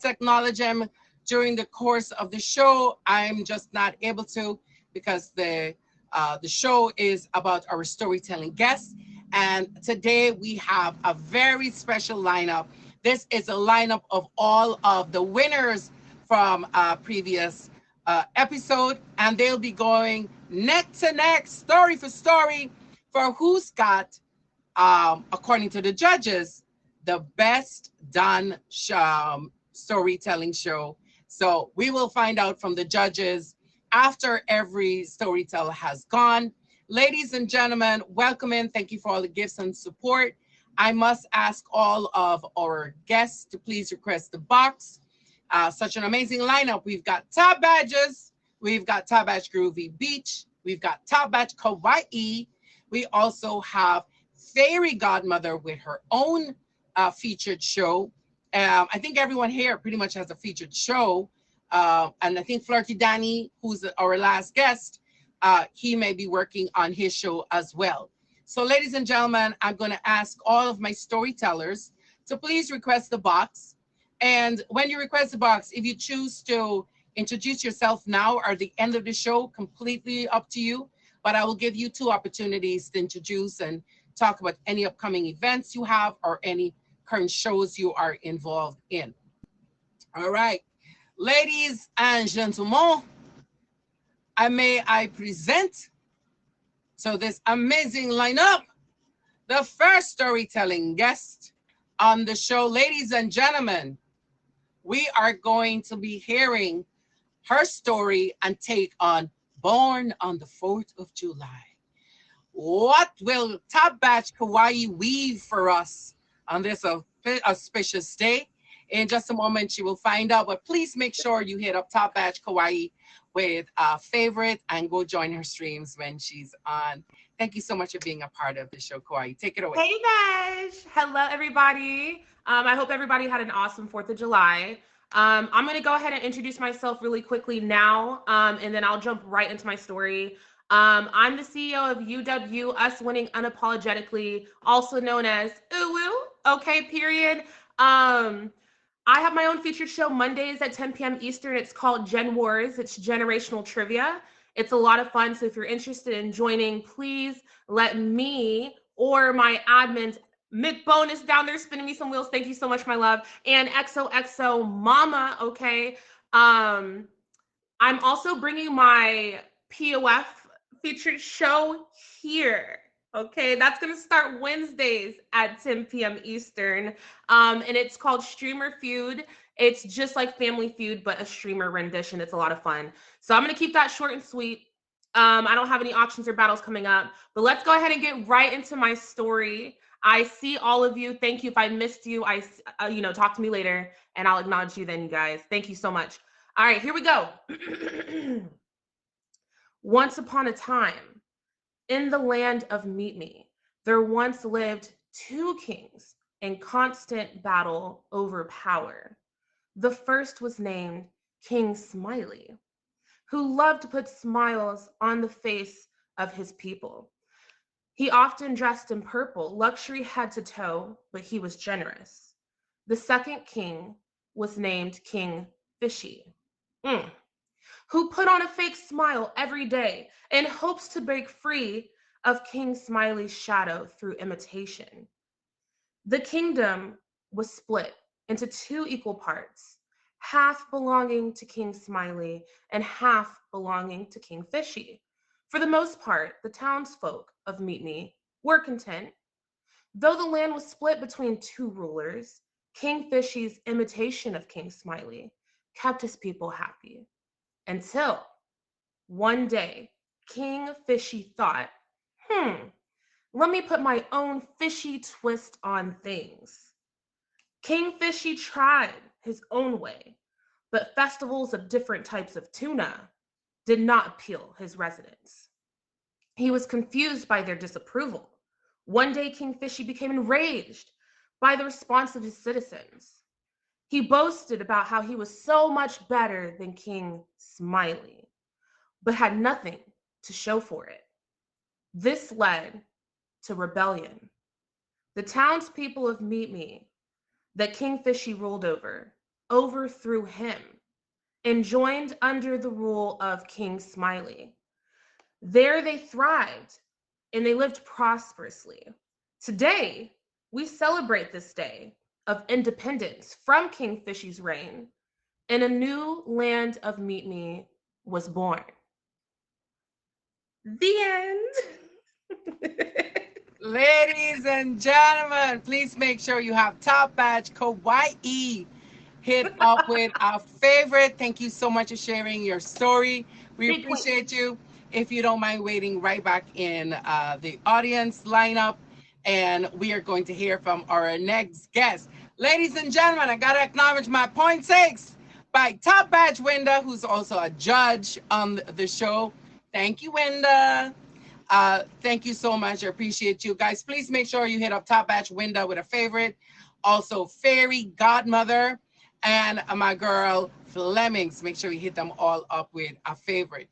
to acknowledge him during the course of the show. I'm just not able to because the show is about our storytelling guests. And today we have a very special lineup. This is a lineup of all of the winners from previous episode, and they'll be going neck to neck, story for story, for who's got, according to the judges, the best done storytelling show. So we will find out from the judges after every storyteller has gone. Ladies and gentlemen, welcome in. Thank you for all the gifts and support. I must ask all of our guests to please request the box. Such an amazing lineup. We've got Top Badges. We've got Top Badge Groovy Beach. We've got Top Badge Kawaii. We also have Fairy Godmother with her own featured show. I think everyone here pretty much has a featured show. And I think Flirty Danny, who's our last guest, he may be working on his show as well. So ladies and gentlemen, I'm going to ask all of my storytellers to please request the box. And when you request the box, if you choose to introduce yourself now or the end of the show, completely up to you. But I will give you 2 opportunities to introduce and talk about any upcoming events you have or any current shows you are involved in. All right. Ladies and gentlemen, I present to this amazing lineup the first storytelling guest on the show. Ladies and gentlemen, we are going to be hearing her story and take on Born on the 4th of July. What will Top Batch Kawaii weave for us on this auspicious day? In just a moment, you will find out, but please make sure you hit up Top Batch Kawaii with a favorite and go join her streams when she's on. Thank you so much for being a part of the show, Kawaii. Take it away. Hey guys. Hello, everybody. I hope everybody had an awesome 4th of July. I'm going to go ahead and introduce myself really quickly now, and then I'll jump right into my story. I'm the CEO of UW, Us Winning Unapologetically, also known as UWU, okay, period. I have my own featured show Mondays at 10 p.m. Eastern. It's called Gen Wars. It's generational trivia. It's a lot of fun. So if you're interested in joining, please let me or my admins, Mick Bonus down there spinning me some wheels. Thank you so much, my love. And XOXO Mama, okay. I'm also bringing my POF featured show here. Okay, that's going to start Wednesdays at 10 p.m. Eastern, and it's called Streamer Feud. It's just like Family Feud, but a streamer rendition. It's a lot of fun. So I'm going to keep that short and sweet. I don't have any auctions or battles coming up, but let's go ahead and get right into my story. I see all of you. Thank you. If I missed you, talk to me later, and I'll acknowledge you then, you guys. Thank you so much. All right, here we go. Once upon a time, in the land of Meet Me, there once lived 2 kings in constant battle over power. The first was named King Smiley, who loved to put smiles on the face of his people. He often dressed in purple, luxury head to toe, but he was generous. The second king was named King Fishy, who put on a fake smile every day in hopes to break free of King Smiley's shadow through imitation. The kingdom was split into 2 equal parts, half belonging to King Smiley and half belonging to King Fishy. For the most part, the townsfolk of Meet Me were content. Though the land was split between 2 rulers, King Fishy's imitation of King Smiley kept his people happy. Until one day, King Fishy thought, let me put my own fishy twist on things. King Fishy tried his own way, but festivals of different types of tuna did not appeal his residents. He was confused by their disapproval. One day, King Fishy became enraged by the response of his citizens. He boasted about how he was so much better than King Smiley, but had nothing to show for it. This led to rebellion. The townspeople of Meet Me that King Fishy ruled over overthrew him and joined under the rule of King Smiley. There they thrived and they lived prosperously. Today, we celebrate this day of independence from King Fishy's reign, and a new land of Meet Me was born. The end. Ladies and gentlemen, please make sure you have top badge Kawaii hit up with our favorite. Thank you so much for sharing your story. We Big queen. appreciate you. If you don't mind waiting right back in the audience lineup, and we are going to hear from our next guest. Ladies and gentlemen, I got to acknowledge my point six by Top Badge Winda, who's also a judge on the show. Thank you, Winda. Thank you so much. I appreciate you guys. Please make sure you hit up Top Batch Window with a favorite. Also, Fairy Godmother and my girl Flemings. Make sure you hit them all up with a favorite.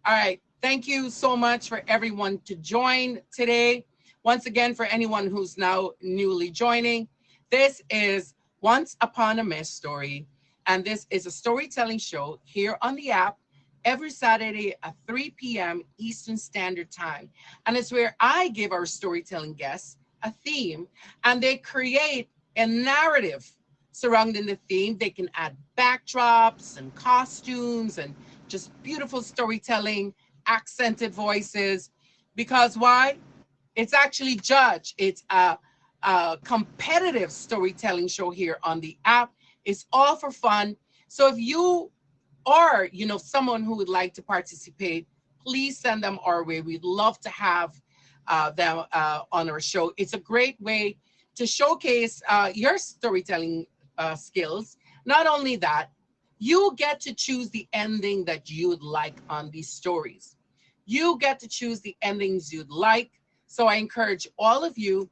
All right. Thank you so much for everyone to join today. Once again, for anyone who's now newly joining, this is Once Upon a Mesh Story. And this is a storytelling show here on the app every Saturday at 3 p.m. Eastern Standard Time. And it's where I give our storytelling guests a theme and they create a narrative surrounding the theme. They can add backdrops and costumes and just beautiful storytelling, accented voices. Because why? It's actually judged. It's a competitive storytelling show here on the app. It's all for fun. So if you or someone who would like to participate, please send them our way. We'd love to have them on our show. It's a great way to showcase your storytelling skills. Not only that, you get to choose the ending that you'd like on these stories. You get to choose the endings you'd like. So I encourage all of you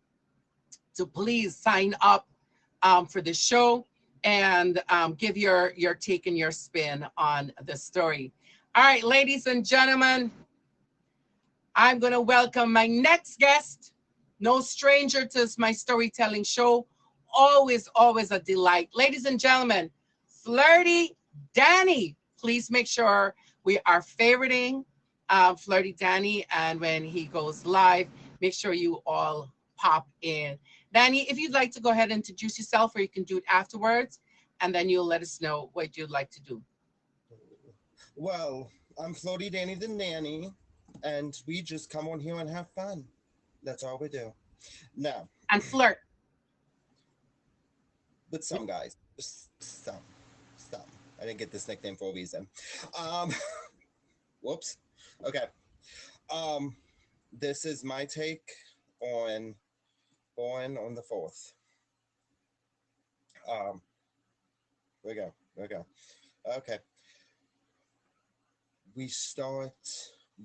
to please sign up for the show and give your take and your spin on the story. All right, ladies and gentlemen, I'm going to welcome my next guest. No stranger to my storytelling show. Always, always a delight. Ladies and gentlemen, Flirty Danny. Please make sure we are favoriting Flirty Danny. And when he goes live, make sure you all pop in. Danny, if you'd like to go ahead and introduce yourself, or you can do it afterwards, and then you'll let us know what you'd like to do. Well, I'm Floaty Danny the Nanny, and we just come on here and have fun. That's all we do. Now, And flirt. with some guys. Just some. Some. I didn't get this nickname for a reason. Um, whoops. Okay. Um, this is my take on Born on the 4th. Here we go. Here we go. Okay. We start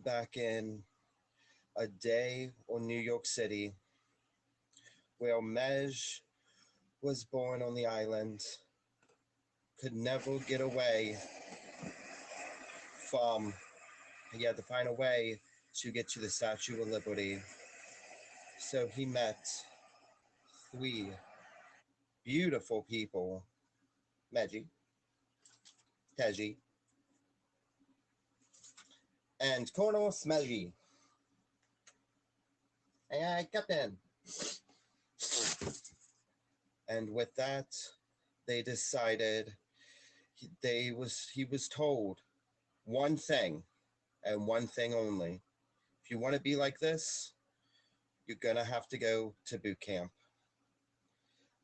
back in a day on New York City where Mej was born on the island, could never get away from, he had to find a way to get to the Statue of Liberty. So he met 3 beautiful people, Meji, Teji, and Colonel Smelly. Hey, Captain. And with that, they decided he was told one thing and one thing only. If you want to be like this, you're gonna have to go to boot camp.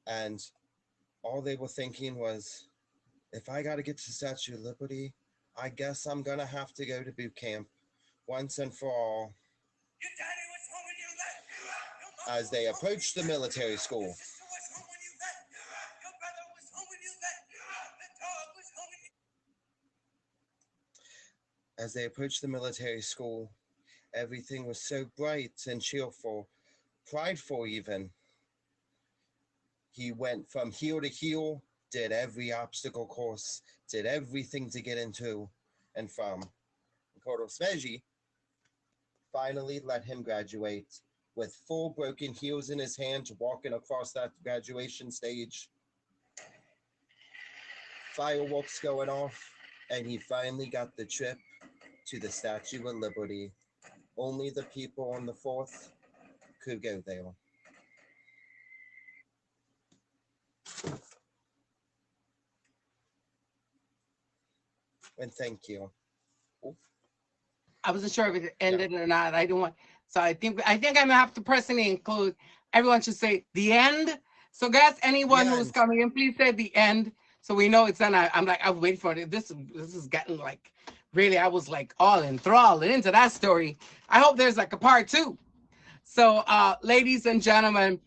And all they were thinking was, if I got to get to the Statue of Liberty, I guess I'm gonna have to go to boot camp once and for all. As they approached the military school, everything was so bright and cheerful, prideful even. He went from heel to heel, did every obstacle course, did everything to get into and from. Kodo Sveji finally let him graduate with full broken heels in his hand, walking across that graduation stage. fireworks going off, and he finally got the trip to the Statue of Liberty. Only the people on the 4th could go there. And thank you. I wasn't sure if it ended or not. I don't want. So I think I'm gonna have to personally include. Everyone should say the end. So guys, anyone who's end. coming in, please say the end, so we know it's done. I'm like, I'll wait for it. This is getting like, really. I was like all enthralled into that story. I hope there's like a part 2. So, ladies and gentlemen,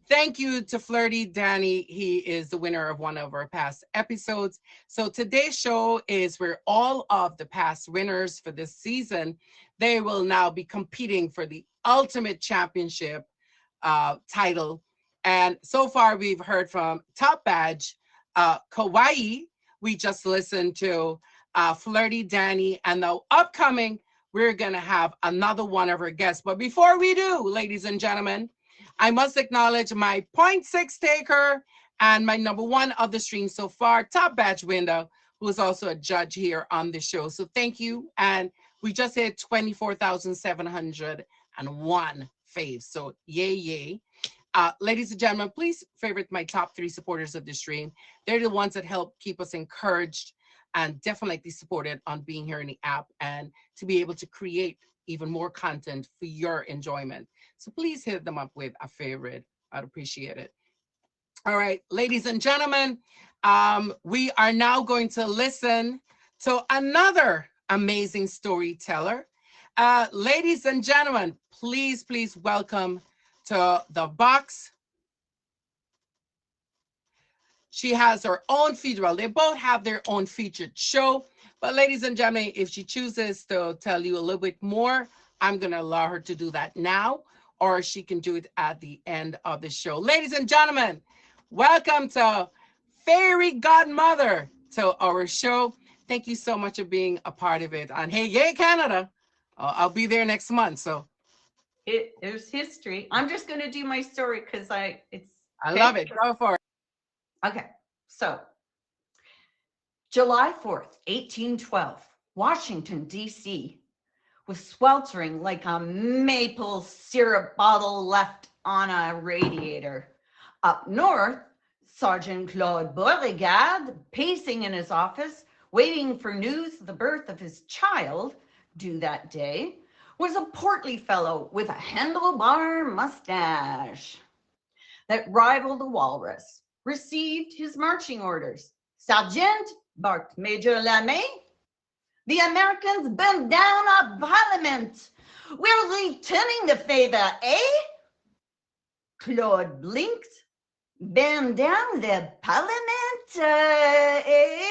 thank you to Flirty Danny. He is the winner of one of our past episodes. So today's show is where all of the past winners for this season, they will now be competing for the ultimate championship title. And so far we've heard from Top Badge, Kauai. We just listened to Flirty Danny, and the upcoming, we're going to have another one of our guests. But before we do, ladies and gentlemen, I must acknowledge my 0.6 taker and my number 1 of the stream so far, Top Badge Window, who is also a judge here on the show. So thank you. And we just hit 24,701 faves. So yay, yay. Ladies and gentlemen, please favorite my top 3 supporters of the stream. They're the ones that help keep us encouraged and definitely supported on being here in the app and to be able to create even more content for your enjoyment. So please hit them up with a favorite. I'd appreciate it. All right, ladies and gentlemen, we are now going to listen to another amazing storyteller. Ladies and gentlemen, please welcome to the box. She has her own feature. Well, they both have their own featured show. But ladies and gentlemen, if she chooses to tell you a little bit more, I'm going to allow her to do that now, or she can do it at the end of the show. Ladies and gentlemen, welcome to Fairy Godmother to our show. Thank you so much for being a part of it. And hey, yay, Canada. I'll be there next month. So there's history. I'm just going to do my story because I love it. Go for it. Okay, so July 4th, 1812, Washington, D.C. was sweltering like a maple syrup bottle left on a radiator. Up north, Sergeant Claude Beauregard, pacing in his office, waiting for news of the birth of his child, due that day, was a portly fellow with a handlebar mustache that rivaled a walrus. Received his marching orders. Sergeant, barked Major Lamé, the Americans burned down our parliament. We're returning the favor, eh? Claude blinked. Burn down the parliament, eh?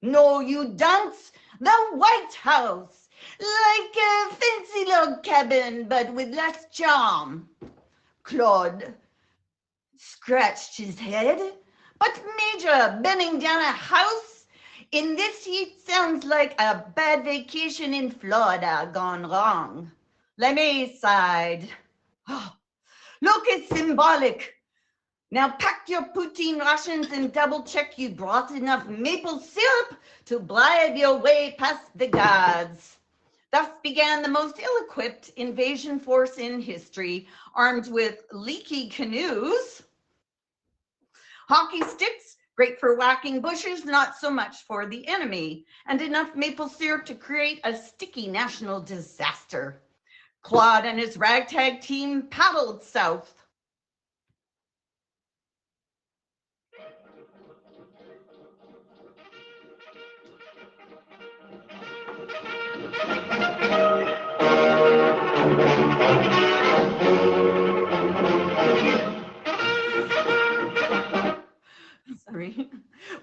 No, you don't. The White House, like a fancy log cabin, but with less charm. Claude scratched his head. But Major, burning down a house in this heat sounds like a bad vacation in Florida gone wrong. Lemay sighed. Oh, look, it's symbolic. Now pack your poutine rations and double check you brought enough maple syrup to bribe your way past the guards. Thus began the most ill-equipped invasion force in history, armed with leaky canoes, hockey sticks, great for whacking bushes, not so much for the enemy, and enough maple syrup to create a sticky national disaster. Claude and his ragtag team paddled south.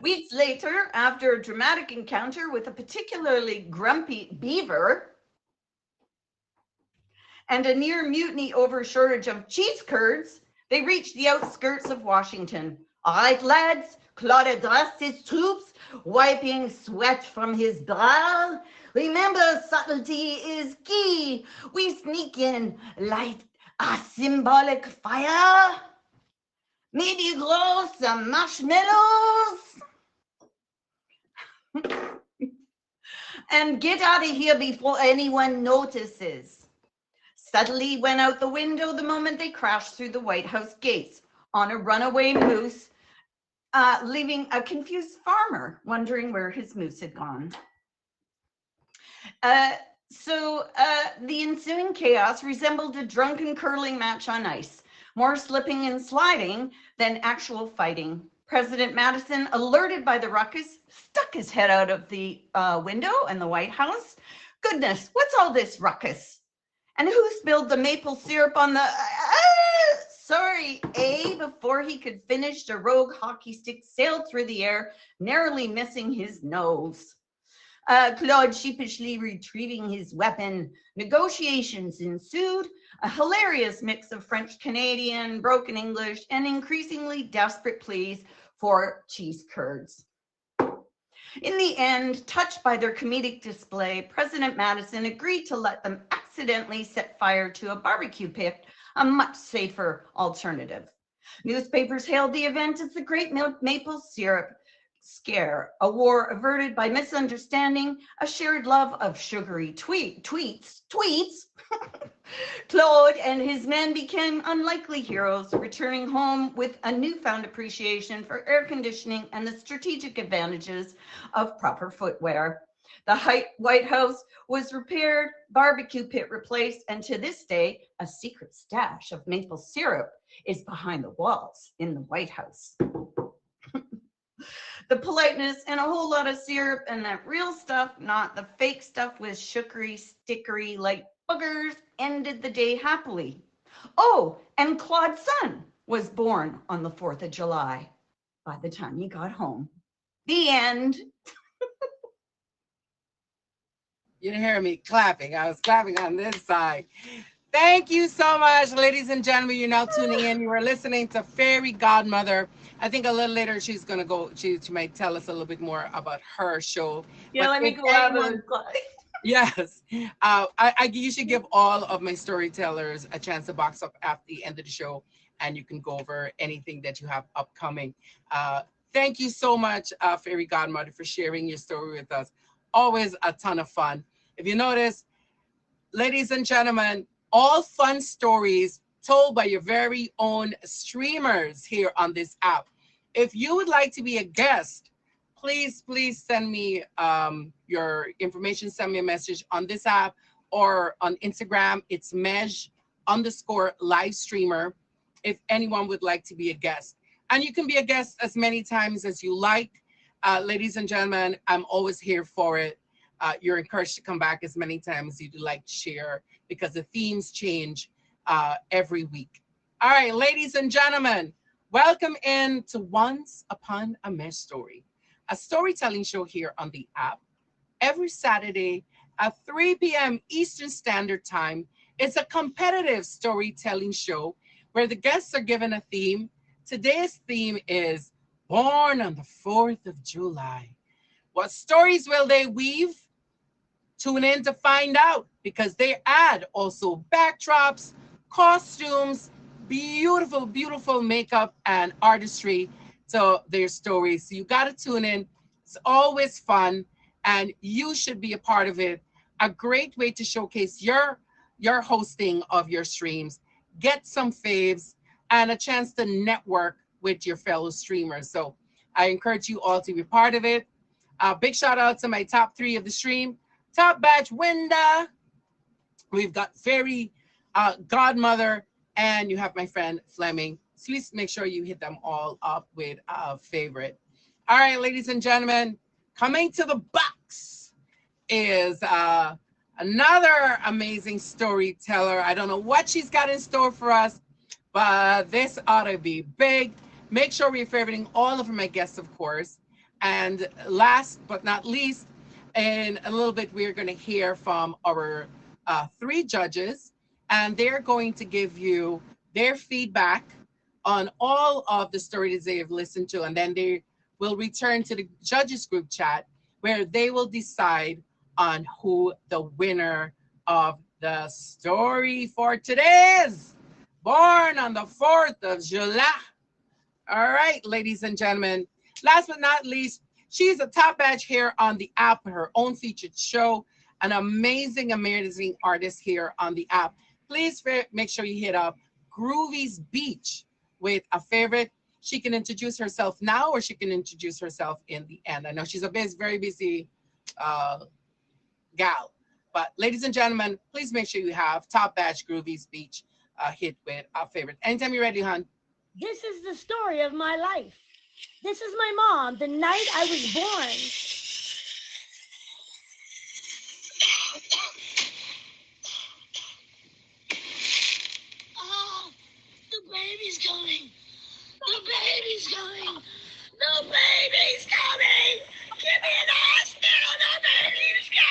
Weeks later, after a dramatic encounter with a particularly grumpy beaver and a near mutiny over shortage of cheese curds, they reached the outskirts of Washington. All right, lads, Claude addressed his troops, wiping sweat from his brow. Remember, subtlety is key. We sneak in, light a symbolic fire, maybe grow some marshmallows. and get out of here before anyone notices. Suddenly went out the window the moment they crashed through the White House gates on a runaway moose, leaving a confused farmer wondering where his moose had gone. The ensuing chaos resembled a drunken curling match on ice, more slipping and sliding than actual fighting. President Madison, alerted by the ruckus, stuck his head out of the window in the White House. Goodness, what's all this ruckus? And who spilled the maple syrup on the... sorry, before he could finish, the rogue hockey stick sailed through the air, narrowly missing his nose. Claude sheepishly retrieving his weapon. Negotiations ensued, a hilarious mix of French Canadian, broken English, and increasingly desperate pleas for cheese curds. In the end, touched by their comedic display, President Madison agreed to let them accidentally set fire to a barbecue pit, a much safer alternative. Newspapers hailed the event as the Great Maple Syrup Scare, a war averted by misunderstanding, a shared love of sugary tweets. Claude and his men became unlikely heroes, returning home with a newfound appreciation for air conditioning and the strategic advantages of proper footwear. The White House was repaired, barbecue pit replaced, and to this day, a secret stash of maple syrup is behind the walls in the White House. The politeness and a whole lot of syrup and that real stuff, not the fake stuff with sugary, stickery like boogers, ended the day happily. Oh, and Claude's son was born on the 4th of July by the time he got home. The end. You didn't hear me clapping. I was clapping on this side. Thank you so much, ladies and gentlemen. You're now tuning in. You are listening to Fairy Godmother. I think a little later she's going to go, she might tell us a little bit more about her show. Yeah, but let me go out of Yes. You should give all of my storytellers a chance to box up at the end of the show, and you can go over anything that you have upcoming. Thank you so much, Fairy Godmother, for sharing your story with us. Always a ton of fun. If you notice, ladies and gentlemen, all fun stories told by your very own streamers here on this app. If you would like to be a guest, please send me your information. Send me a message on this app or on Instagram. It's mej_live streamer if anyone would like to be a guest. And you can be a guest as many times as you like. Ladies and gentlemen, I'm always here for it. You're encouraged to come back as many times as you'd like to share, because the themes change every week. All right, ladies and gentlemen, welcome in to Once Upon a Mesh Story, a storytelling show here on the app. Every Saturday at 3 p.m. Eastern Standard Time, it's a competitive storytelling show where the guests are given a theme. Today's theme is Born on the 4th of July. What stories will they weave? Tune in to find out, because they add also backdrops, costumes, beautiful, beautiful makeup and artistry to their stories. So you got to tune in. It's always fun, and you should be a part of it. A great way to showcase your hosting of your streams, get some faves, and a chance to network with your fellow streamers. So I encourage you all to be part of it. Big shout out to my top 3 of the stream. Top batch, Winda. We've got Fairy Godmother, and you have my friend Fleming. So please make sure you hit them all up with a favorite. All right, ladies and gentlemen, coming to the box is another amazing storyteller. I don't know what she's got in store for us, but this ought to be big. Make sure we're favoriting all of my guests, of course. And last but not least, in a little bit, we're going to hear from our 3 judges, and they're going to give you their feedback on all of the stories they have listened to. And then they will return to the judges group chat, where they will decide on who the winner of the story for today is. Born on the 4th of July. All right, ladies and gentlemen. Last but not least, She's a top badge here on the app with her own featured show, an amazing, amazing artist here on the app. Please make sure you hit up Groovy's Beach with a favorite. She can introduce herself now or she can introduce herself in the end. I know she's a very busy gal. But ladies and gentlemen, please make sure you have top badge Groovy's Beach hit with our favorite. Anytime you're ready, hon. This is the story of my life. This is my mom, the night I was born. Oh, the baby's coming. The baby's coming. The baby's coming. Get me in the hospital. The baby's coming.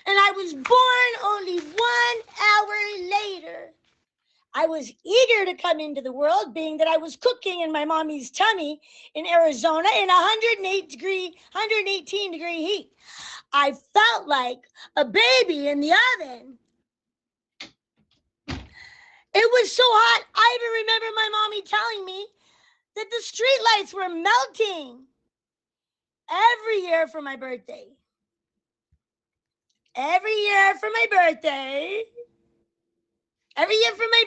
And I was born only 1 hour later. I was eager to come into the world, being that I was cooking in my mommy's tummy in Arizona in 118 degree heat. I felt like a baby in the oven. It was so hot, I even remember my mommy telling me that the street lights were melting every year for my birthday. Every year for my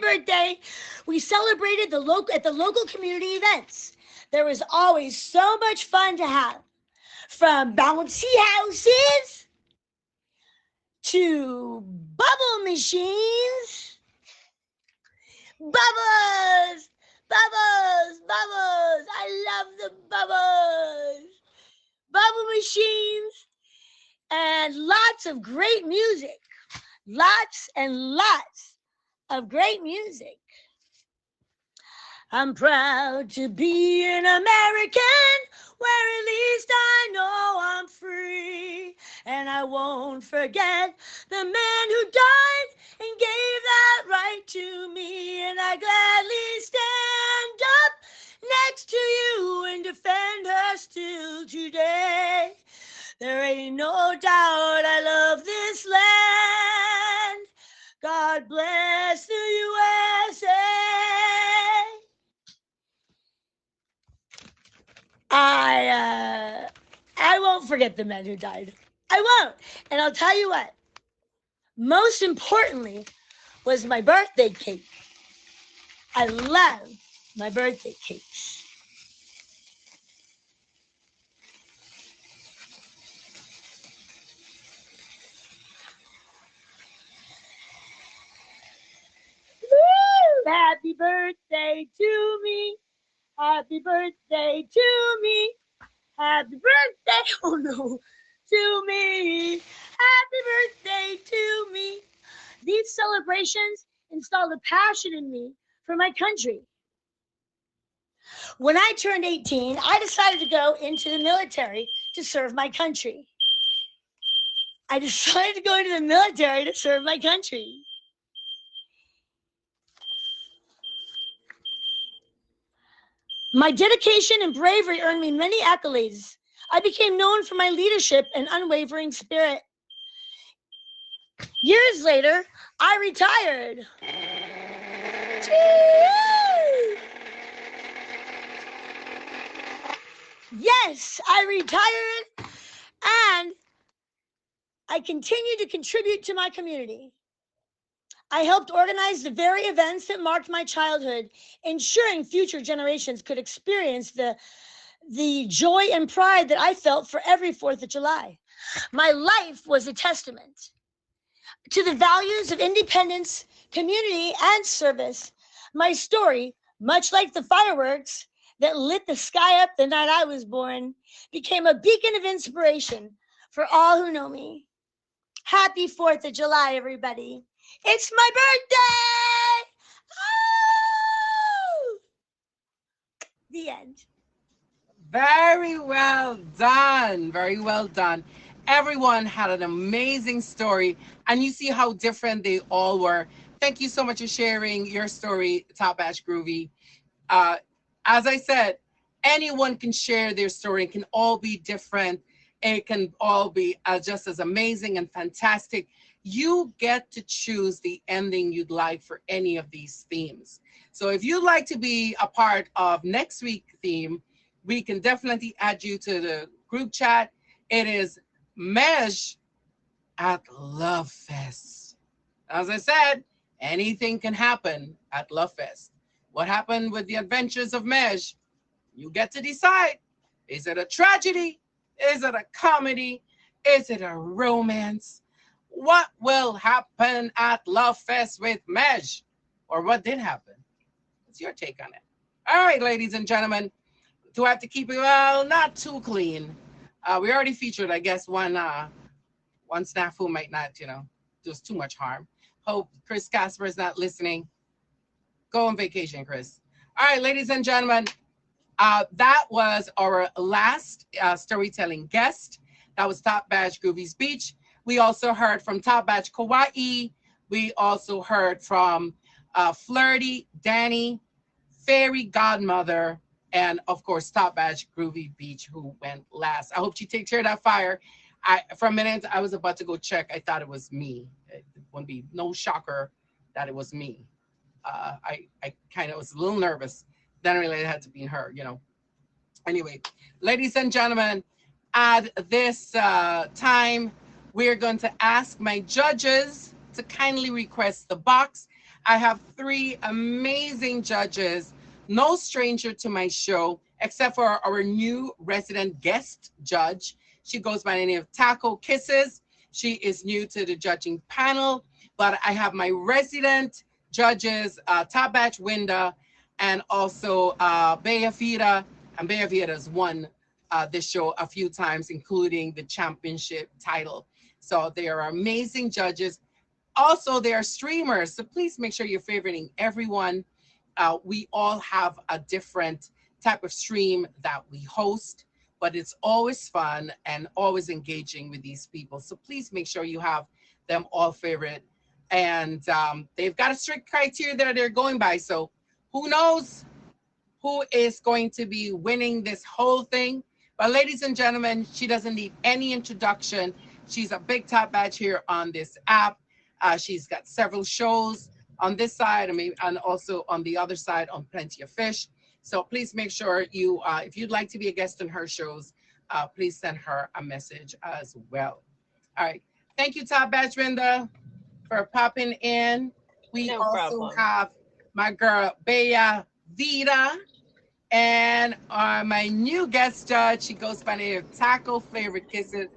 birthday, we celebrated at the local community events. There was always so much fun to have, from bouncy houses to bubble machines. Bubbles, bubbles, bubbles. I love the bubbles. Bubble machines. And lots of great music. Lots and lots of great music. I'm proud to be an American, where at least I know I'm free. And I won't forget the man who died and gave that right to me. And I gladly stand up next to you and defend her still today. There ain't no doubt I love this land. God bless the USA. I won't forget the men who died. I won't. And I'll tell you what. Most importantly was my birthday cake. I love my birthday cakes. Happy birthday to me. Happy birthday to me. Happy birthday, oh no, to me. Happy birthday to me. These celebrations installed a passion in me for my country. When I turned 18, I decided to go into the military to serve my country. My dedication and bravery earned me many accolades. I became known for my leadership and unwavering spirit. Years later, I retired. Yes, I retired, and I continue to contribute to my community. I helped organize the very events that marked my childhood, ensuring future generations could experience the joy and pride that I felt for every 4th of July. My life was a testament to the values of independence, community, and service. My story, much like the fireworks that lit the sky up the night I was born, became a beacon of inspiration for all who know me. Happy 4th of July, everybody. It's my birthday! Oh! The end. Very well done. Very well done. Everyone had an amazing story, and you see how different they all were. Thank you so much for sharing your story, Top Batch Groovy. As I said, anyone can share their story. It can all be different. It can all be just as amazing and fantastic. you get to choose the ending you'd like for any of these themes. So if you'd like to be a part of next week's theme, we can definitely add you to the group chat. It is Mej at Love Fest. As I said, anything can happen at Love Fest. What happened with the adventures of Mej? You get to decide. Is it a tragedy? Is it a comedy? Is it a romance? What will happen at Love Fest with Mej? Or what did happen? What's your take on it? All right, ladies and gentlemen. Do I have to keep it, well, not too clean? We already featured, I guess, one snafu might not, do too much harm. Hope Chris Casper is not listening. Go on vacation, Chris. All right, ladies and gentlemen, that was our last storytelling guest. That was Top Badge Groovy's Beach. We also heard from Top Badge Kauai. We also heard from Flirty, Danny, Fairy Godmother, and of course, Top Badge Groovy Beach, who went last. I hope she takes care of that fire. For a minute, I was about to go check. I thought it was me. It wouldn't be no shocker that it was me. I kind of was a little nervous. Then I realized it had to be her, Anyway, ladies and gentlemen, at this time, we're going to ask my judges to kindly request the box. I have 3 amazing judges, no stranger to my show, except for our new resident guest judge. She goes by the name of Taco Kisses. She is new to the judging panel, but I have my resident judges, Top Batch Winda, and also Bea Vida. And Bea Vida has won this show a few times, including the championship title. So they are amazing judges. Also, they are streamers, so please make sure you're favoriting everyone. We all have a different type of stream that we host, but it's always fun and always engaging with these people. So please make sure you have them all favorite. And they've got a strict criteria that they're going by. So who knows who is going to be winning this whole thing? But ladies and gentlemen, she doesn't need any introduction. She's a big Top Badge here on this app. She's got several shows on this side and also on the other side on Plenty of Fish. So please make sure you, if you'd like to be a guest on her shows, please send her a message as well. All right. Thank you, Top Badge Winda, for popping in. We also have my girl, Bea Vida, and my new guest judge. She goes by the name of Taco Flavored Kisses.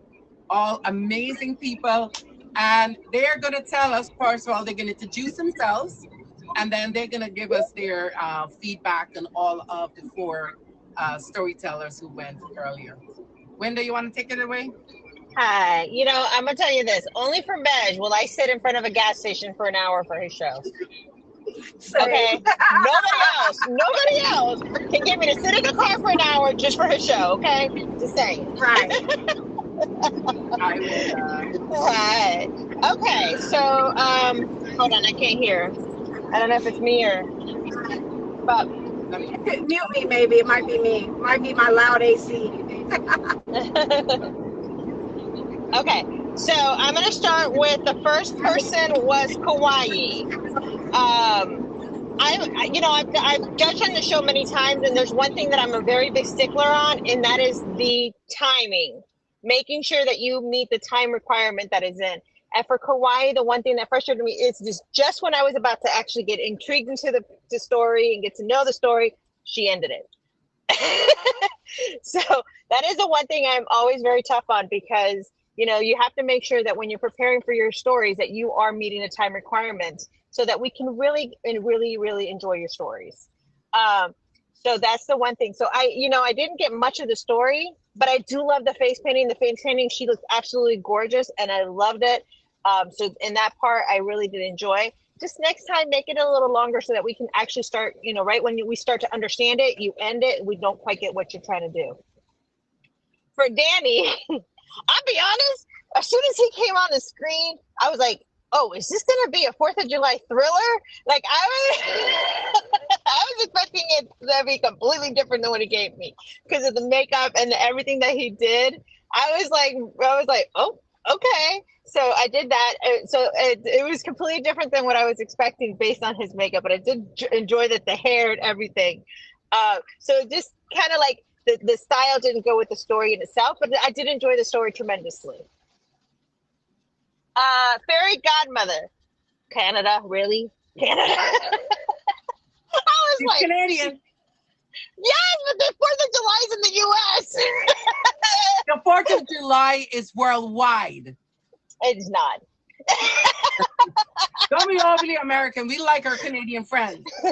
All amazing people. And they're going to tell us, first of all, they're going to introduce themselves, and then they're going to give us their feedback on all of the 4 storytellers who went earlier. Winda, you want to take it away? Hi. I'm going to tell you this. Only for Mej will I sit in front of a gas station for an hour for his show. Okay? Nobody else can get me to sit in the car for an hour just for his show, okay? Just saying. Right. Right. Okay, so hold on, I can't hear. I don't know if it's me or but Mute me, maybe. It might be me. It might be my loud AC. Okay, so I'm gonna start with the first person was Kauai. I've judged on the show many times, and there's one thing that I'm a very big stickler on, and that is the timing. Making sure that you meet the time requirement that is in. And for Kauai, the one thing that frustrated me is just when I was about to actually get intrigued into the story and get to know the story, she ended it. So that is the one thing I'm always very tough on, because, you have to make sure that when you're preparing for your stories that you are meeting the time requirements so that we can really, really enjoy your stories. So that's the one thing. So I didn't get much of the story, but I do love the face painting. The face painting, she looks absolutely gorgeous, and I loved it. So in that part, I really did enjoy. Just next time, make it a little longer so that we can actually start, right when we start to understand it, you end it, and we don't quite get what you're trying to do. For Danny, I'll be honest, as soon as he came on the screen, I was like, oh, is this going to be a 4th of July thriller? Like, I was expecting it to be completely different than what he gave me because of the makeup and everything that he did. I was like, oh, okay. So I did that. So it was completely different than what I was expecting based on his makeup, but I did enjoy that the hair and everything. So it just kind of like the style didn't go with the story in itself, but I did enjoy the story tremendously. Fairy Godmother, Canada, really? Canada? I was She's like, Canadian. yes, but the 4th of July is in the U.S. The 4th of July is worldwide. It's not. Don't be overly American. We like our Canadian friends. No,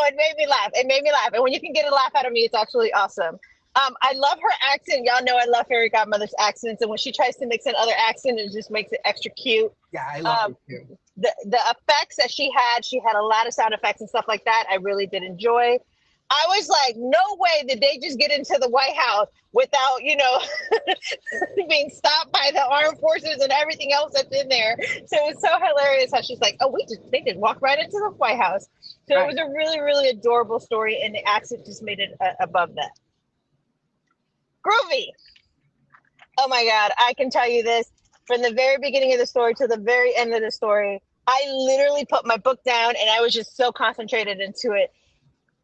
it made me laugh. It made me laugh. And when you can get a laugh out of me, it's actually awesome. I love her accent. Y'all know I love Fairy Godmother's accents. And when she tries to mix in other accents, it just makes it extra cute. Yeah, I love it too. The effects that she had a lot of sound effects and stuff like that. I really did enjoy. I was like, no way did they just get into the White House without, being stopped by the armed forces and everything else that's in there. So it was so hilarious how she's like, oh, they did walk right into the White House. So It was a really, really adorable story, and the accent just made it above that. Groovy. Oh my God, I can tell you this. From the very beginning of the story to the very end of the story, I literally put my book down and I was just so concentrated into it.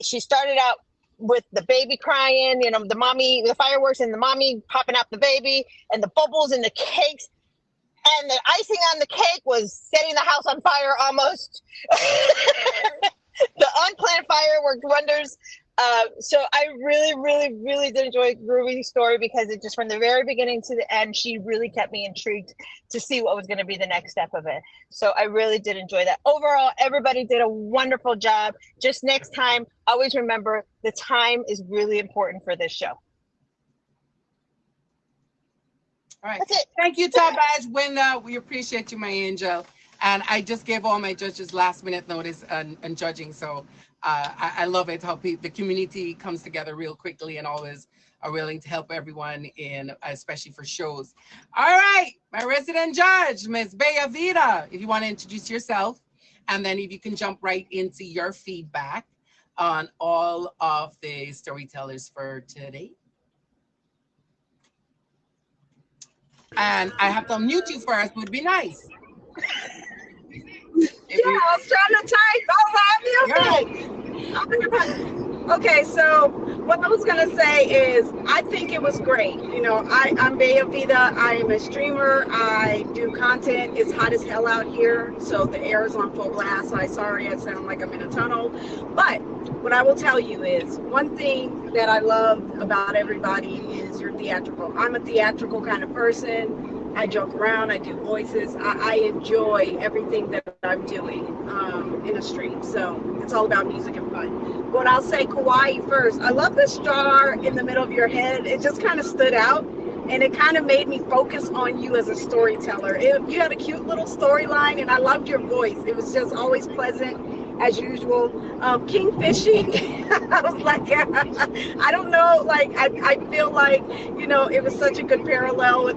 She started out with the baby crying, the fireworks and the mommy popping out the baby and the bubbles and the cakes. And the icing on the cake was setting the house on fire almost. The unplanned firework wonders. So I really, really, really did enjoy Ruby's story because it just from the very beginning to the end, she really kept me intrigued to see what was going to be the next step of it. So I really did enjoy that. Overall, everybody did a wonderful job. Just next time, always remember the time is really important for this show. All right. That's it. Thank you, Tabaj. We appreciate you, my angel. And I just gave all my judges last minute notice and judging. So I love it how the community comes together real quickly and always are willing to help everyone especially for shows. All right, my resident judge, Ms. Bella Vida, if you want to introduce yourself, and then if you can jump right into your feedback on all of the storytellers for today. And I have to unmute you first, would be nice. Yeah, I was trying to type. Okay, so what I was gonna say is I think it was great. I'm Bella Vida. I am a streamer. I do content. It's hot as hell out here, so the air is on full blast. I sound like I'm in a tunnel. But what I will tell you is one thing that I love about everybody is you're theatrical. I'm a theatrical kind of person. I joke around, I do voices. I enjoy everything that I'm doing in a stream. So it's all about music and fun. But I'll say Kawaii first. I love the star in the middle of your head. It just kind of stood out. And it kind of made me focus on you as a storyteller. You had a cute little storyline, and I loved your voice. It was just always pleasant, as usual. Kingfishing, I was like, I don't know, like, I feel like, it was such a good parallel with,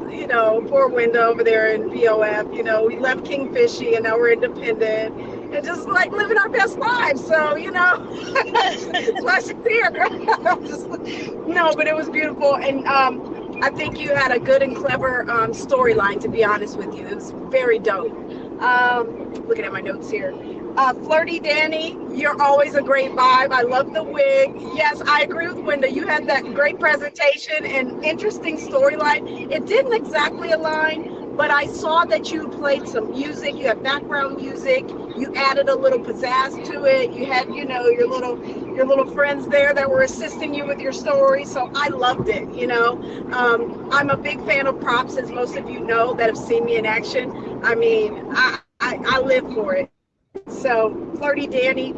poor Winda over there in VOF. We left Kingfishing, and now we're independent. And just like living our best lives. So, that's why she's here. No, but it was beautiful. And I think you had a good and clever storyline, to be honest with you. It was very dope. Looking at my notes here. Flirty Danny, you're always a great vibe. I love the wig. Yes, I agree with Winda. You had that great presentation and interesting storyline. It didn't exactly align, but I saw that you played some music. You had background music. You added a little pizzazz to it. You had, your little friends there that were assisting you with your story. So I loved it. I'm a big fan of props, as most of you know that have seen me in action. I mean, I live for it. So Flirty Danny,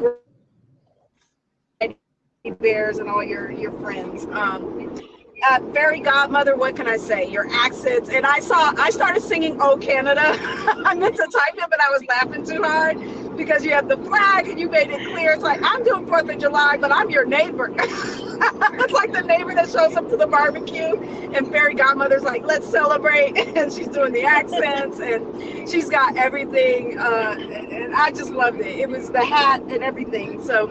Bears, and all your friends. Fairy Godmother, what can I say? Your accents. And I started singing Oh Canada. I meant to type it, but I was laughing too hard because you have the flag and you made it clear. It's like, I'm doing 4th of July, but I'm your neighbor. It's like the neighbor that shows up to the barbecue, and Fairy Godmother's like, let's celebrate. And she's doing the accents, and she's got everything. And I just loved it. It was the hat and everything. So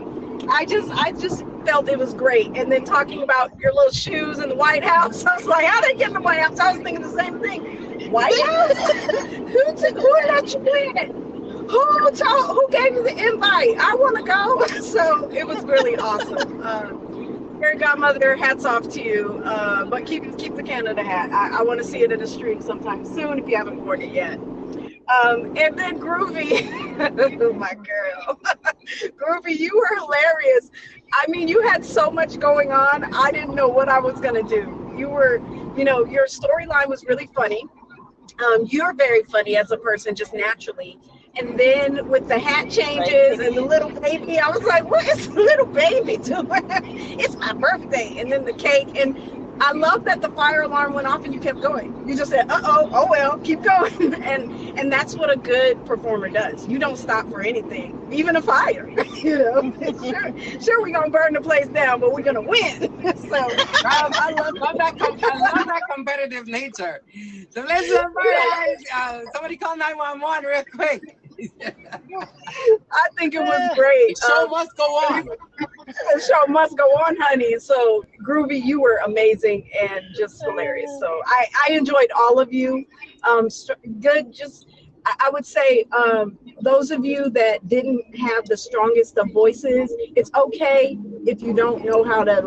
I just felt it was great. And then talking about your little shoes in the White House, I was like, how did they get in the White House? I was thinking the same thing. White House? Who let you in? Who gave you the invite? I want to go. So it was really awesome. Fairy Godmother, hats off to you. But keep the Canada hat. I want to see it in the stream sometime soon if you haven't worn it yet. And then Groovy, my girl. Groovy, you were hilarious. I mean, you had so much going on. I didn't know what I was going to do. Your storyline was really funny. You're very funny as a person, just naturally. And then with the hat changes and the little baby, I was like, what is the little baby doing? It's my birthday. And then the cake. And I love that the fire alarm went off and you kept going. You just said, oh well, keep going. And that's what a good performer does. You don't stop for anything, even a fire. Sure we're gonna burn the place down, but we're gonna win. So I love that competitive nature. So let's somebody call 911 real quick. I think it was great. The show must go on. The show must go on, honey. So Groovy, you were amazing and just hilarious. So I enjoyed all of you. Good. Just I would say those of you that didn't have the strongest of voices, it's okay if you don't know how to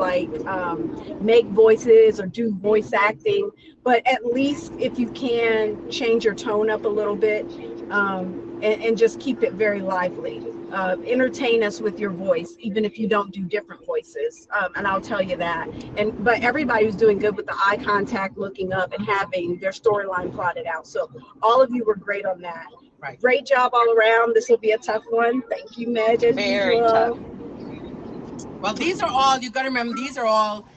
make voices or do voice acting, but at least if you can change your tone up a little bit. And just keep it very lively. Entertain us with your voice, even if you don't do different voices. And I'll tell you that. But everybody was doing good with the eye contact, looking up, and having their storyline plotted out. So all of you were great on that. Right. Great job all around. This will be a tough one. Thank you, Madge, as Very usual. tough. Well, these are all, you got to remember, these are all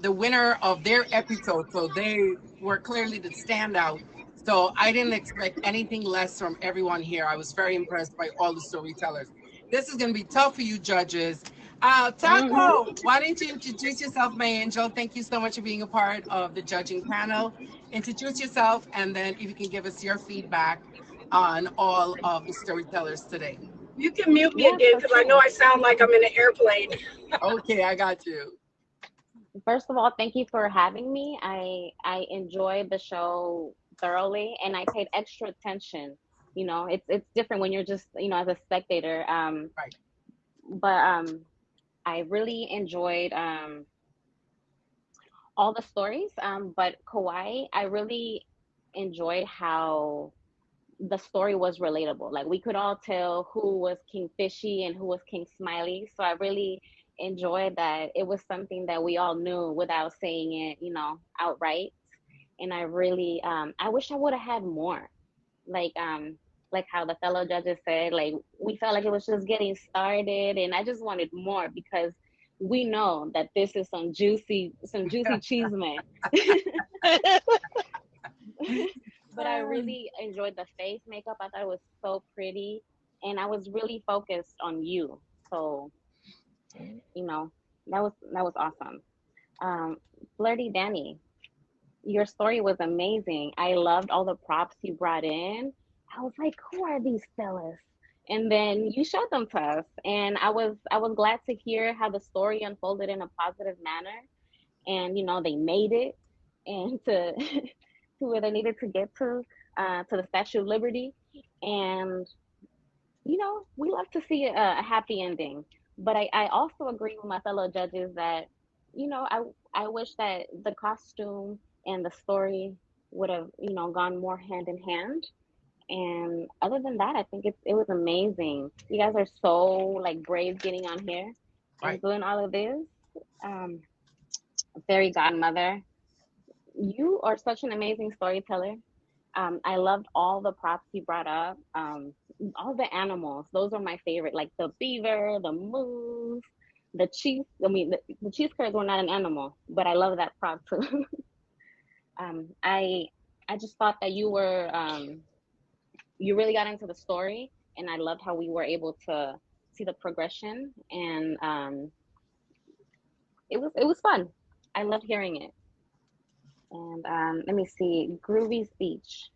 the winner of their episode. So they were clearly the standout. So I didn't expect anything less from everyone here. I was very impressed by all the storytellers. This is going to be tough for you judges. Taco, why don't you introduce yourself, my angel? Thank you so much for being a part of the judging panel. Introduce yourself, and then if you can give us your feedback on all of the storytellers today. You can mute me again because I know I sound like I'm in an airplane. Okay, I got you. First of all, thank you for having me. I enjoyed the show thoroughly, and I paid extra attention. It's different when you're just as a spectator. Right. But I really enjoyed all the stories. But Kauai, I really enjoyed how the story was relatable. Like we could all tell who was King Fishy and who was King Smiley. So I really enjoyed that it was something that we all knew without saying it, outright. And I really, I wish I would have had more, like how the fellow judges said, like we felt like it was just getting started, and I just wanted more because we know that this is some juicy cheese man. But I really enjoyed the face makeup. I thought it was so pretty, and I was really focused on you. So, that was awesome. Flirty Danny, your story was amazing. I loved all the props you brought in. I was like, who are these fellas? And then you showed them to us, and I was glad to hear how the story unfolded in a positive manner. And they made it, and to to where they needed to get to the Statue of Liberty. And we love to see a happy ending. But I also agree with my fellow judges that I wish that the costume and the story would have gone more hand in hand. And other than that, I think it was amazing. You guys are so like brave getting on here and doing all of this. Fairy Godmother, you are such an amazing storyteller. I loved all the props you brought up. All the animals, those are my favorite, like the beaver, the moose, the cheese. I mean, the cheese curds were not an animal, but I love that prop too. I just thought that you were you really got into the story, and I loved how we were able to see the progression, and it was fun. I loved hearing it. And let me see, Groovy Speech.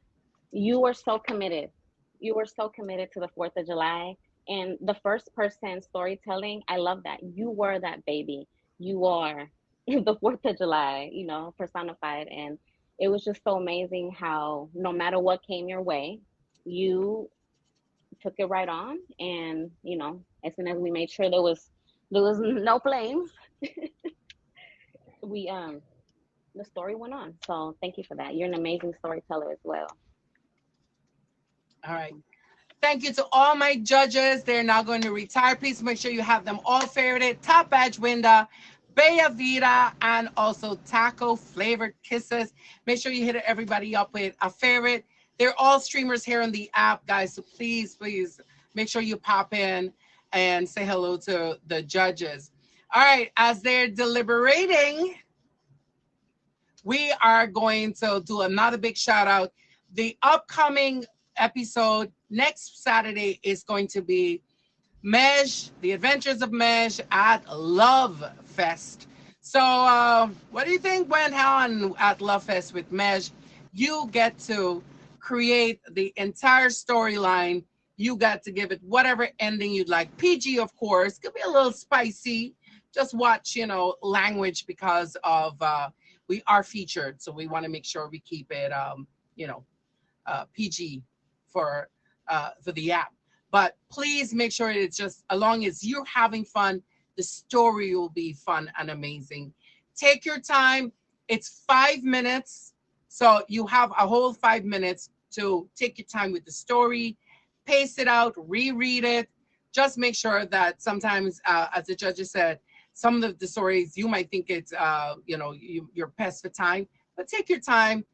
You were so committed. You were so committed to the 4th of July. And the first person storytelling, I love that. You were that baby. You are the 4th of July, personified. And it was just so amazing how no matter what came your way, you took it right on. And as soon as we made sure there was no flames, we the story went on. So thank you for that. You're an amazing storyteller as well. All right. Thank you to all my judges. They're now going to retire. Please make sure you have them all favorited. Top Badge Winda, Bella Vida, and also Taco Flavored Kisses. Make sure you hit everybody up with a favorite. They're all streamers here on the app, guys. So please, please make sure you pop in and say hello to the judges. All right. As they're deliberating, we are going to do another big shout out. The upcoming episode next Saturday is going to be Mej, The Adventures of Mej at Love Fest. So what do you think went on at Love Fest with Mej? You get to create the entire storyline. You got to give it whatever ending you'd like. PG, of course, could be a little spicy. Just watch, language because of we are featured, so we want to make sure we keep it, PG for the app. But please make sure it's just, as long as you're having fun, the story will be fun and amazing. Take your time. It's 5 minutes, so you have a whole 5 minutes to take your time with the story, pace it out, reread it. Just make sure that sometimes, as the judges said, some of the stories you might think it's you're pressed for time, but take your time.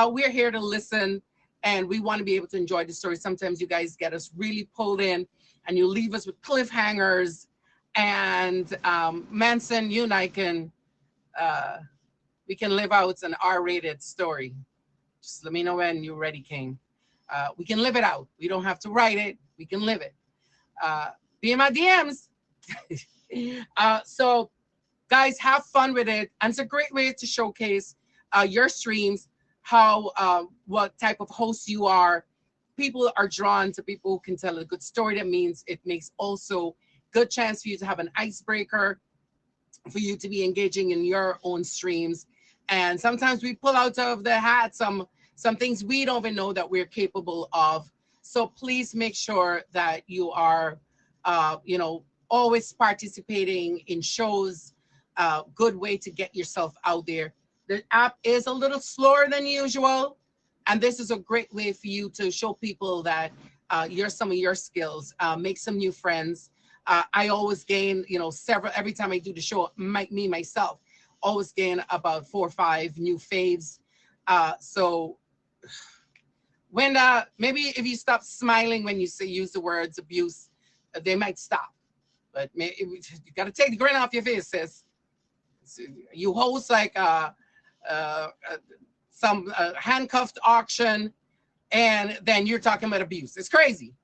We're here to listen, and we want to be able to enjoy the story. Sometimes you guys get us really pulled in, and you leave us with cliffhangers. And Manson, you and I can we can live out an R-rated story. Just let me know when you're ready, King. We can live it out. We don't have to write it. We can live it. Be in my DMs. So guys, have fun with it, and it's a great way to showcase your streams, how what type of host you are. People are drawn to people who can tell a good story. That means it makes also good chance for you to have an icebreaker, for you to be engaging in your own streams. And sometimes we pull out of the hat some things we don't even know that we're capable of. So please make sure that you are always participating in shows. Good way to get yourself out there. The app is a little slower than usual, and this is a great way for you to show people that some of your skills, make some new friends. I always gain, several, every time I do the show, me myself, always gain about 4 or 5 new faves. So when maybe if you stop smiling when you use the words abuse, they might stop. But you got to take the grin off your face, sis. You host like some handcuffed auction, and then you're talking about abuse. It's crazy.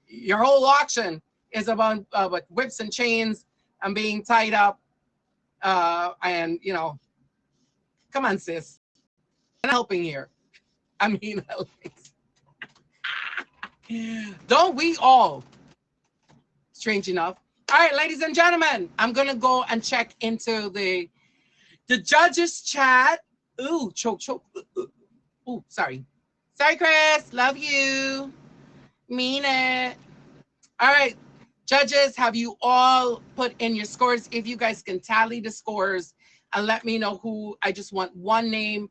Your whole auction is about whips and chains and being tied up. And come on, sis. I'm not helping here. I mean, don't we all? Strange enough. All right, ladies and gentlemen, I'm gonna go and check into the judges chat. Ooh, choke. Ooh, sorry, Chris. Love you. Mean it. All right, judges, have you all put in your scores? If you guys can tally the scores and let me know who. I just want one name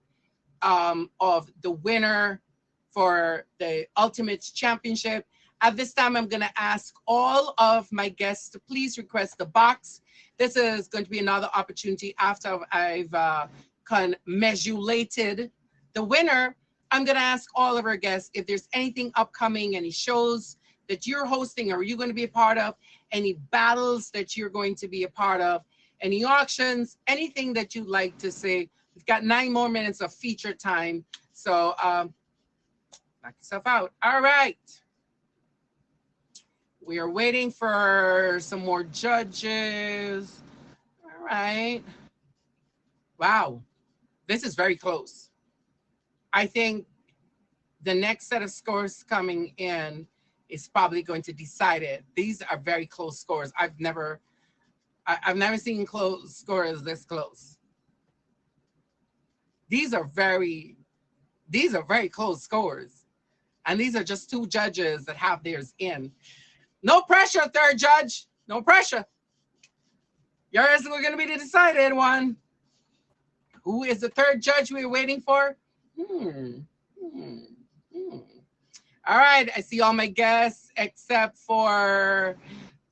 of the winner for the Ultimate Championship. At this time, I'm going to ask all of my guests to please request the box. This is going to be another opportunity after I've conmesulated the winner. I'm going to ask all of our guests if there's anything upcoming, any shows that you're hosting or you're going to be a part of, any battles that you're going to be a part of, any auctions, anything that you'd like to say. We've got 9 more minutes of feature time. So knock yourself out. All right. We are waiting for some more judges. All right. Wow. This is very close. I think the next set of scores coming in is probably going to decide it. These are very close scores. I've never seen close scores this close. these are very close scores. And these are just two judges that have theirs in. No pressure, third judge. No pressure. Yours is going to be the decided one. Who is the third judge we're waiting for? All right, I see all my guests except for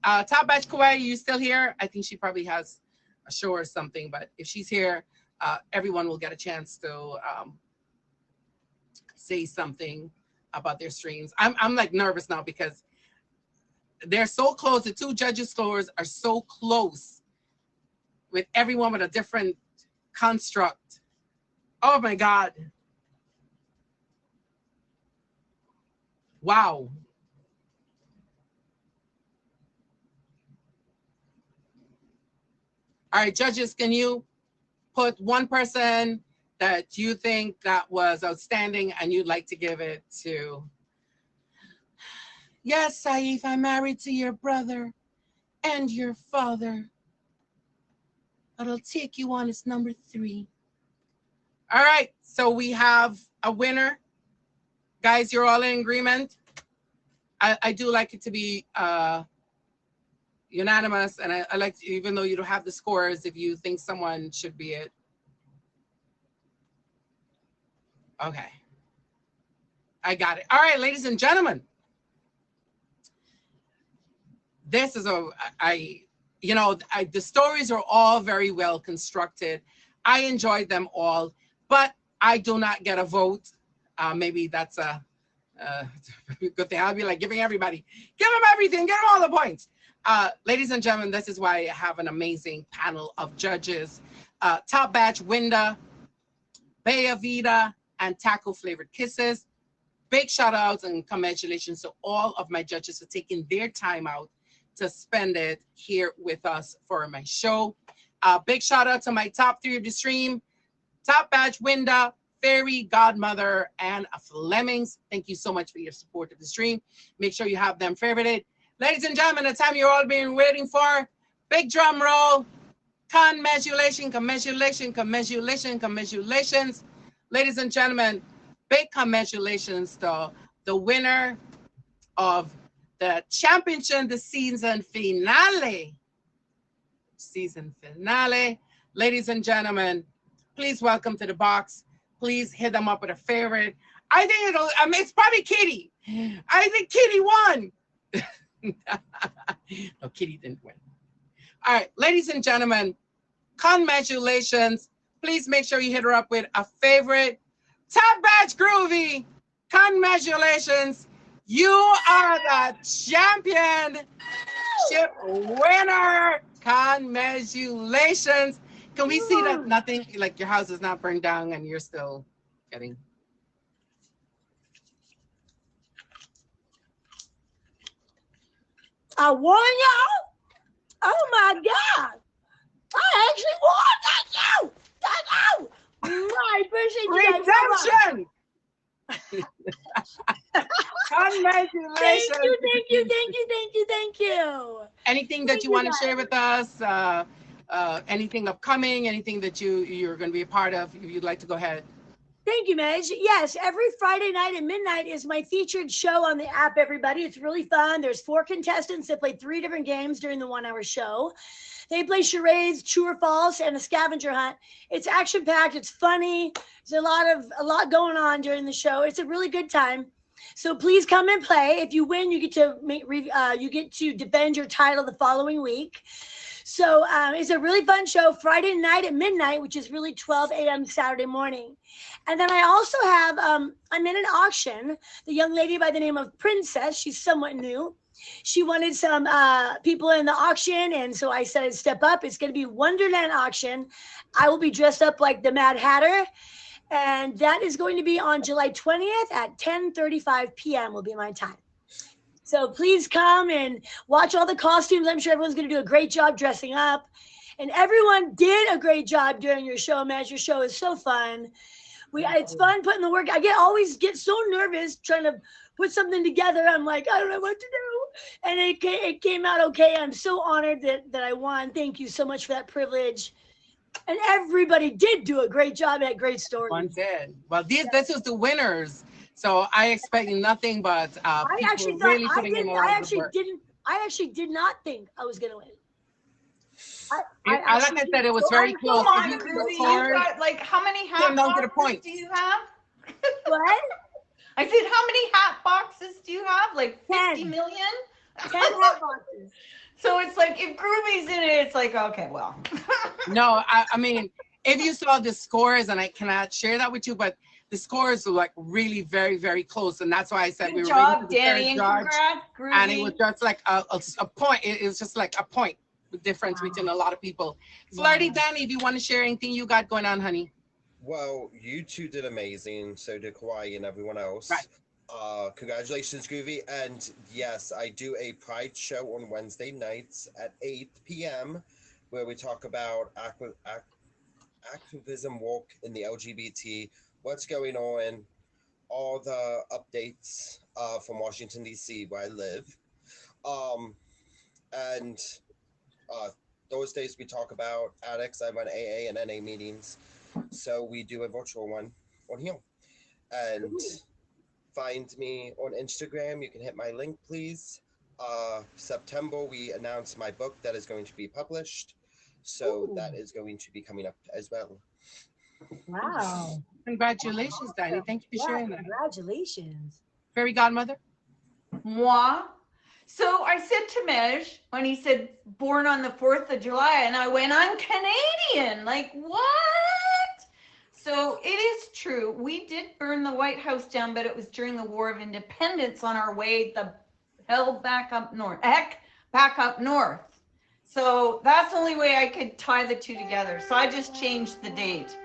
Top Batch Kauai. You still here? I think she probably has a show or something, but if she's here, everyone will get a chance to say something about their streams. I'm like nervous now because they're so close. The two judges' scores are so close with everyone with a different construct. Oh my God. Wow. All right, judges, can you put one person that you think that was outstanding and you'd like to give it to? Yes, Saif, I'm married to your brother and your father. But I'll take you on as number 3. All right, so we have a winner. Guys, you're all in agreement? I do like it to be unanimous, and I like to, even though you don't have the scores, if you think someone should be it. Okay. I got it. All right, ladies and gentlemen. This is the stories are all very well constructed. I enjoyed them all, but I do not get a vote. Maybe that's a good thing. I'll be like giving everybody, give them everything, give them all the points. Ladies and gentlemen, this is why I have an amazing panel of judges. Top Batch Winda, Bella Vida, and Taco Flavored Kisses. Big shout outs and congratulations to all of my judges for taking their time out to spend it here with us for my show. Big shout out to my top 3 of the stream, Top Batch Winda, Fairy Godmother, and Flemings. Thank you so much for your support of the stream. Make sure you have them favorited. Ladies and gentlemen, the time you're all been waiting for, big drum roll, congratulations. Ladies and gentlemen, big congratulations to the winner of the championship, the season finale. Ladies and gentlemen, please welcome to the box. Please hit them up with a favorite. I think it's probably Kitty. I think Kitty won. No, Kitty didn't win. All right, ladies and gentlemen, congratulations. Please make sure you hit her up with a favorite. Top Batch Groovy, congratulations. You are the championship winner. Congratulations. Can we see that nothing, like your house is not burned down and you're still getting... I won, y'all. Oh my God. I actually won. Thank you. I appreciate you guys. Redemption. Congratulations. Thank you. Anything that you want to share with us? Anything upcoming? Anything that you're going to be a part of? If you'd like to go ahead. Thank you, Madge. Yes, every Friday night at midnight is my featured show on the app, everybody. It's really fun. There's 4 contestants that play 3 different games during the 1-hour show. They play charades, true or false, and a scavenger hunt. It's action-packed. It's funny. There's a lot going on during the show. It's a really good time. So please come and play. If you win, you get to defend your title the following week. So it's a really fun show, Friday night at midnight, which is really 12 a.m. Saturday morning. And then I also have, I'm in an auction. The young lady by the name of Princess, she's somewhat new. She wanted some people in the auction, and so I said I'd step up. It's going to be Wonderland auction. I will be dressed up like the Mad Hatter, and that is going to be on July 20th at 10:35 p.m. will be my time. So please come and watch all the costumes. I'm sure everyone's going to do a great job dressing up. And everyone did a great job during your show, Matt. Your show is so fun. It's fun putting the work. Always get so nervous trying to put something together. I'm like, I don't know what to do. And it came out okay. I'm so honored that I won. Thank you so much for that privilege. And everybody did do a great job at great stories. One did. Well, this was the winners. So I expect nothing but people really putting in a lot of work. I actually did not think I was going to win. Like I said, it was very close. Come on, Groovy, you've got like how many hat boxes do you have? What? I said, how many hat boxes do you have? Like 50 million? 10 hat boxes. So it's like if Groovy's in it, it's like, okay, well. No, I mean, if you saw the scores, and I cannot share that with you, but the scores were like really very, very close. And that's why I said Good job, Danny, and congrats, Groovy. And it was just like a point. It was just like a point difference between a lot of people. Flirty Danny, do you want to share anything you got going on, honey? Well, you two did amazing. So did Kauai and everyone else. Right. Congratulations, Groovy. And yes, I do a Pride show on Wednesday nights at 8 p.m. where we talk about activism walk in the LGBT, what's going on, all the updates from Washington, D.C., where I live. And those days we talk about addicts. I run AA and NA meetings. So we do a virtual one on here. And find me on Instagram. You can hit my link, please. September, we announced my book that is going to be published. So that is going to be coming up as well. Wow. Congratulations, Danny. Thank you for sharing that. Congratulations. Fairy godmother? Moi. So I said to Mej, when he said born on the 4th of July, and I went, I'm Canadian. Like, what? So it is true. We did burn the White House down, but it was during the War of Independence on our way the hell back up north. Back up north. So that's the only way I could tie the two together. So I just changed the date.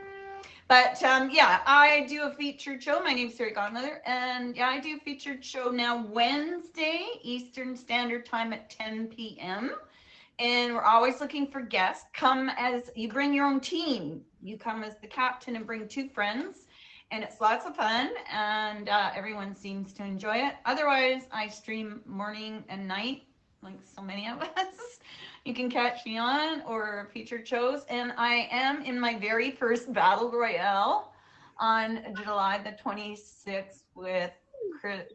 But yeah, I do a featured show. My name's Fairy Godmother. And yeah, I do a featured show now Wednesday, Eastern Standard Time at 10 p.m. And we're always looking for guests. Come as you bring your own team. You come as the captain and bring 2 friends. And it's lots of fun. And everyone seems to enjoy it. Otherwise, I stream morning and night, like so many of us. You can catch me on or featured shows. And I am in my very first Battle Royale on July the 26th with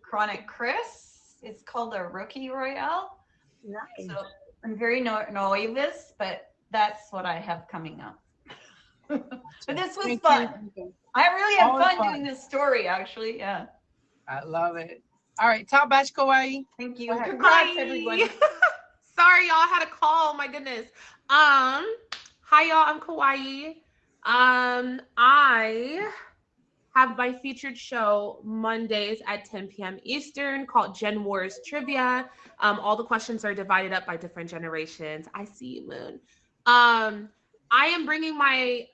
Chronic Chris. It's called a Rookie Royale. Nice. So I'm very nervous, but that's what I have coming up. But this was fun. I really had fun doing this story, actually. Yeah. I love it. All right, top batch Kauai. Thank you. Congrats, everyone. Sorry, y'all, I had a call. My goodness. Hi, y'all. I'm Kauai. I have my featured show Mondays at 10 p.m. Eastern called Gen Wars Trivia. All the questions are divided up by different generations. I see you, Moon. I am bringing my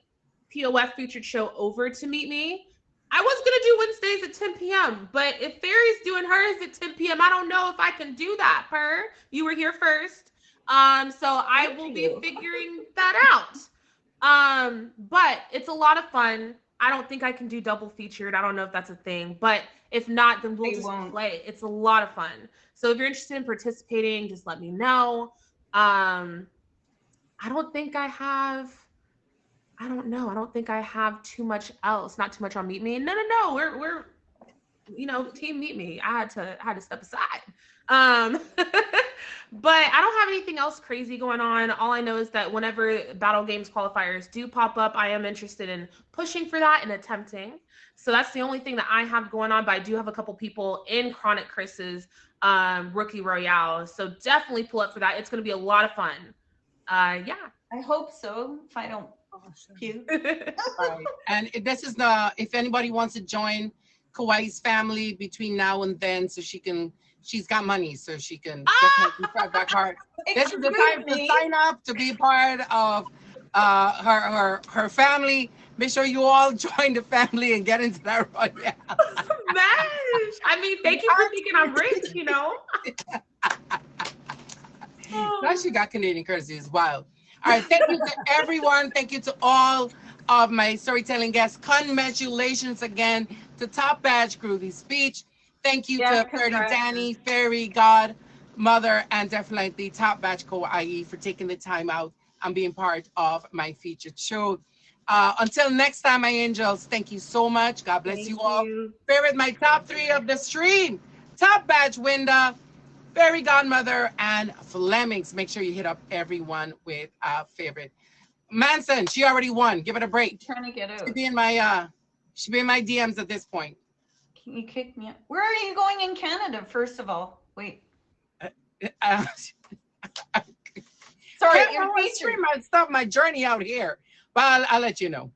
POF featured show over to meet me. I was going to do Wednesdays at 10 p.m., but if Fairy's doing hers at 10 p.m., I don't know if I can do that, You were here first. So I will be figuring that out. But it's a lot of fun. I don't think I can do double featured. I don't know if that's a thing, but if not, then we'll just play. It's a lot of fun. So if you're interested in participating, just let me know. I don't think I have too much else. Not too much on Meet Me. No. We're team Meet Me. I had to step aside. But I don't have anything else crazy going on. All I know is that whenever Battle Games qualifiers do pop up, I am interested in pushing for that and attempting. So that's the only thing that I have going on. But I do have a couple people in Chronic Chris's Rookie Royale. So definitely pull up for that. It's going to be a lot of fun. Yeah. I hope so. If I don't. You. Right. And this is if anybody wants to join Kauai's family between now and then, so she's got money, so she can definitely start back hard. This is the time to sign up to be part of her family. Make sure you all join the family and get into that royale. I mean, thank you for thinking I'm rich, Now she got Canadian courtesy. It's wild. All right, thank you to everyone. Thank you to all of my storytelling guests. Congratulations again to Top Badge Groovy Speech. Thank you to Flirty Danny, Fairy Godmother, and definitely Top Badge Kauai for taking the time out and being part of my featured show. Until next time, my angels, thank you so much. God bless Thank you all. you. Favorite, my top three of the stream. Top badge winner, Fairy Godmother, and Flemings. Make sure you hit up everyone with a favorite. Manson, she already won. Give it a break. I'm trying to get out. She be in my DMs at this point. Can you kick me out? Where are you going in Canada, first of all? Wait. Uh, Sorry, Can't you're I featured. stream my stuff, my journey out here. But I'll let you know.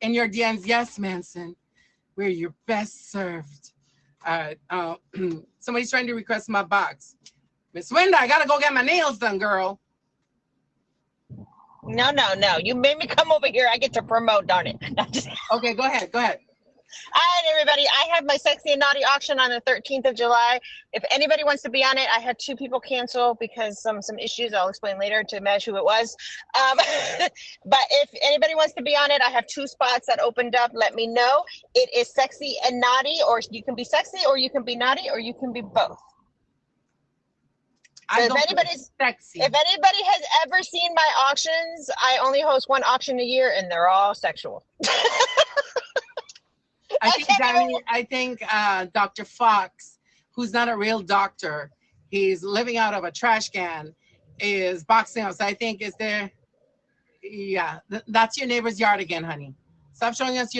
In your DMs, yes, Manson, we're your best served. Somebody's trying to request my box. Miss Winda, I gotta go get my nails done, girl. No. You made me come over here. I get to promote, darn it. Okay, go ahead. All right, everybody. I have my Sexy and Naughty auction on the 13th of July. If anybody wants to be on it, I had 2 people cancel because some issues. I'll explain later to match who it was. But if anybody wants to be on it, I have 2 spots that opened up. Let me know. It is Sexy and Naughty, or you can be sexy, or you can be naughty, or you can be both. So if anybody has ever seen my auctions, I only host 1 auction a year, and they're all sexual. I think Dr. Fox, who's not a real doctor, he's living out of a trash can, is boxing us. I think that's your neighbor's yard again, honey. Stop showing us your neighbor's